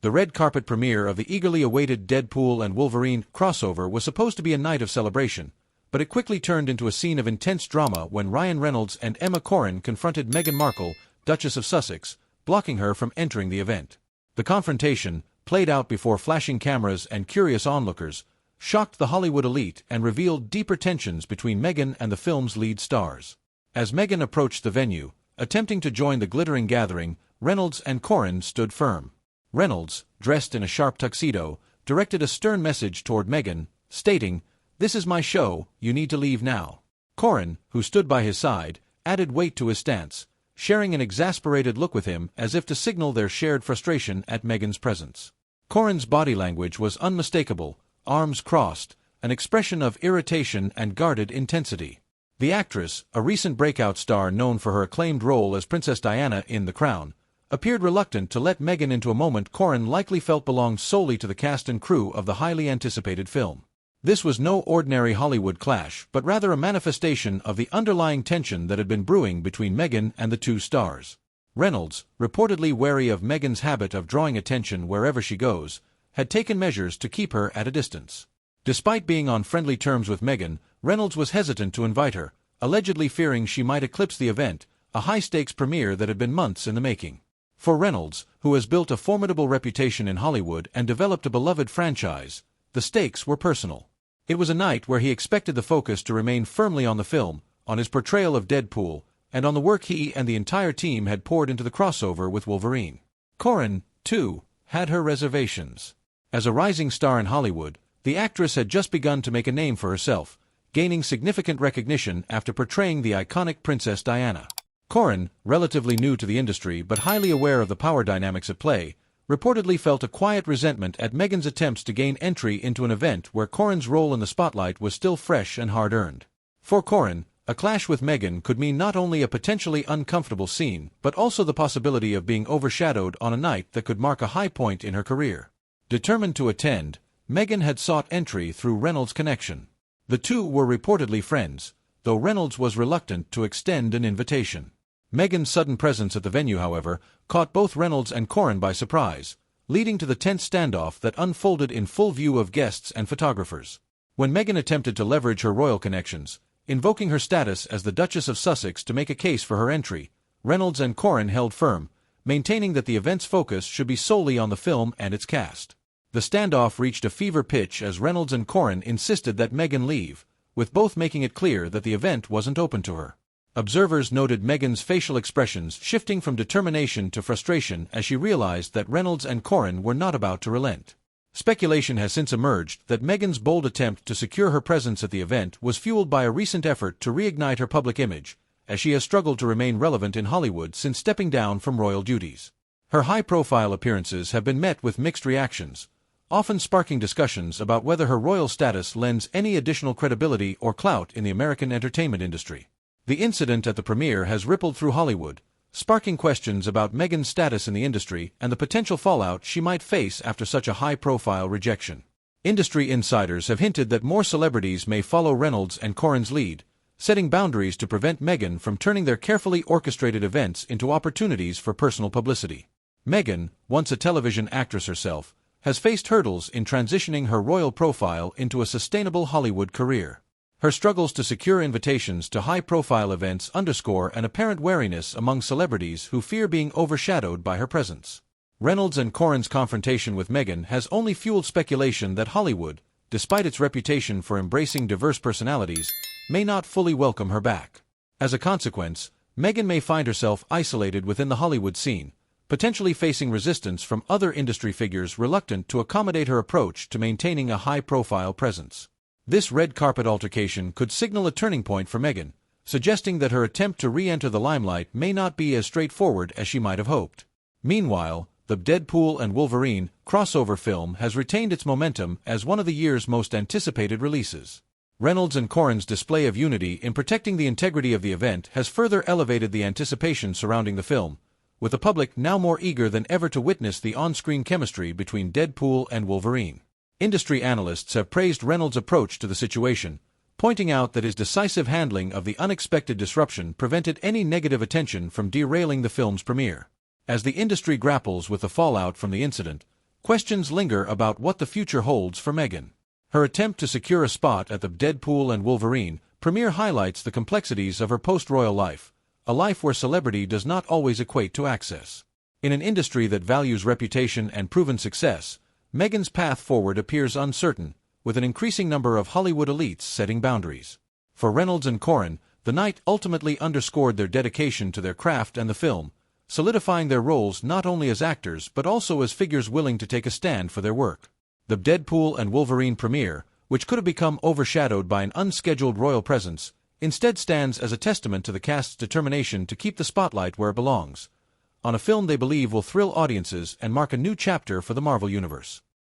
The red carpet premiere of the eagerly awaited Deadpool and Wolverine crossover was supposed to be a night of celebration, but it quickly turned into a scene of intense drama when Ryan Reynolds and Emma Corrin confronted Meghan Markle, Duchess of Sussex, blocking her from entering the event. The confrontation, played out before flashing cameras and curious onlookers, shocked the Hollywood elite and revealed deeper tensions between Meghan and the film's lead stars. As Meghan approached the venue, attempting to join the glittering gathering, Reynolds and Corrin stood firm. Reynolds, dressed in a sharp tuxedo, directed a stern message toward Meghan, stating, "This is my show, you need to leave now." Corrin, who stood by his side, added weight to his stance, sharing an exasperated look with him as if to signal their shared frustration at Meghan's presence. Corrin's body language was unmistakable, arms crossed, an expression of irritation and guarded intensity. The actress, a recent breakout star known for her acclaimed role as Princess Diana in The Crown, appeared reluctant to let Meghan into a moment Corrin likely felt belonged solely to the cast and crew of the highly anticipated film. This was no ordinary Hollywood clash, but rather a manifestation of the underlying tension that had been brewing between Meghan and the two stars. Reynolds, reportedly wary of Meghan's habit of drawing attention wherever she goes, had taken measures to keep her at a distance. Despite being on friendly terms with Meghan, Reynolds was hesitant to invite her, allegedly fearing she might eclipse the event, a high-stakes premiere that had been months in the making. For Reynolds, who has built a formidable reputation in Hollywood and developed a beloved franchise, the stakes were personal. It was a night where he expected the focus to remain firmly on the film, on his portrayal of Deadpool, and on the work he and the entire team had poured into the crossover with Wolverine. Corrin, too, had her reservations. As a rising star in Hollywood, the actress had just begun to make a name for herself, gaining significant recognition after portraying the iconic Princess Diana. Corrin, relatively new to the industry but highly aware of the power dynamics at play, reportedly felt a quiet resentment at Meghan's attempts to gain entry into an event where Corrin's role in the spotlight was still fresh and hard-earned. For Corrin, a clash with Meghan could mean not only a potentially uncomfortable scene, but also the possibility of being overshadowed on a night that could mark a high point in her career. Determined to attend, Meghan had sought entry through Reynolds' connection. The two were reportedly friends, though Reynolds was reluctant to extend an invitation. Meghan's sudden presence at the venue, however, caught both Reynolds and Corrin by surprise, leading to the tense standoff that unfolded in full view of guests and photographers. When Meghan attempted to leverage her royal connections, invoking her status as the Duchess of Sussex to make a case for her entry, Reynolds and Corrin held firm, maintaining that the event's focus should be solely on the film and its cast. The standoff reached a fever pitch as Reynolds and Corrin insisted that Meghan leave, with both making it clear that the event wasn't open to her. Observers noted Meghan's facial expressions shifting from determination to frustration as she realized that Reynolds and Corrin were not about to relent. Speculation has since emerged that Meghan's bold attempt to secure her presence at the event was fueled by a recent effort to reignite her public image, as she has struggled to remain relevant in Hollywood since stepping down from royal duties. Her high-profile appearances have been met with mixed reactions, often sparking discussions about whether her royal status lends any additional credibility or clout in the American entertainment industry. The incident at the premiere has rippled through Hollywood, sparking questions about Meghan's status in the industry and the potential fallout she might face after such a high-profile rejection. Industry insiders have hinted that more celebrities may follow Reynolds and Corrin's lead, setting boundaries to prevent Meghan from turning their carefully orchestrated events into opportunities for personal publicity. Meghan, once a television actress herself, has faced hurdles in transitioning her royal profile into a sustainable Hollywood career. Her struggles to secure invitations to high-profile events underscore an apparent wariness among celebrities who fear being overshadowed by her presence. Reynolds and Corrin's confrontation with Meghan has only fueled speculation that Hollywood, despite its reputation for embracing diverse personalities, may not fully welcome her back. As a consequence, Meghan may find herself isolated within the Hollywood scene, potentially facing resistance from other industry figures reluctant to accommodate her approach to maintaining a high-profile presence. This red carpet altercation could signal a turning point for Meghan, suggesting that her attempt to re-enter the limelight may not be as straightforward as she might have hoped. Meanwhile, the Deadpool and Wolverine crossover film has retained its momentum as one of the year's most anticipated releases. Reynolds and Corrin's display of unity in protecting the integrity of the event has further elevated the anticipation surrounding the film, with the public now more eager than ever to witness the on-screen chemistry between Deadpool and Wolverine. Industry analysts have praised Reynolds' approach to the situation, pointing out that his decisive handling of the unexpected disruption prevented any negative attention from derailing the film's premiere. As the industry grapples with the fallout from the incident, questions linger about what the future holds for Meghan. Her attempt to secure a spot at the Deadpool and Wolverine premiere highlights the complexities of her post-royal life, a life where celebrity does not always equate to access. In an industry that values reputation and proven success, Meghan's path forward appears uncertain, with an increasing number of Hollywood elites setting boundaries. For Reynolds and Corrin, the night ultimately underscored their dedication to their craft and the film, solidifying their roles not only as actors but also as figures willing to take a stand for their work. The Deadpool and Wolverine premiere, which could have become overshadowed by an unscheduled royal presence, instead stands as a testament to the cast's determination to keep the spotlight where it belongs, on a film they believe will thrill audiences and mark a new chapter for the Marvel Universe.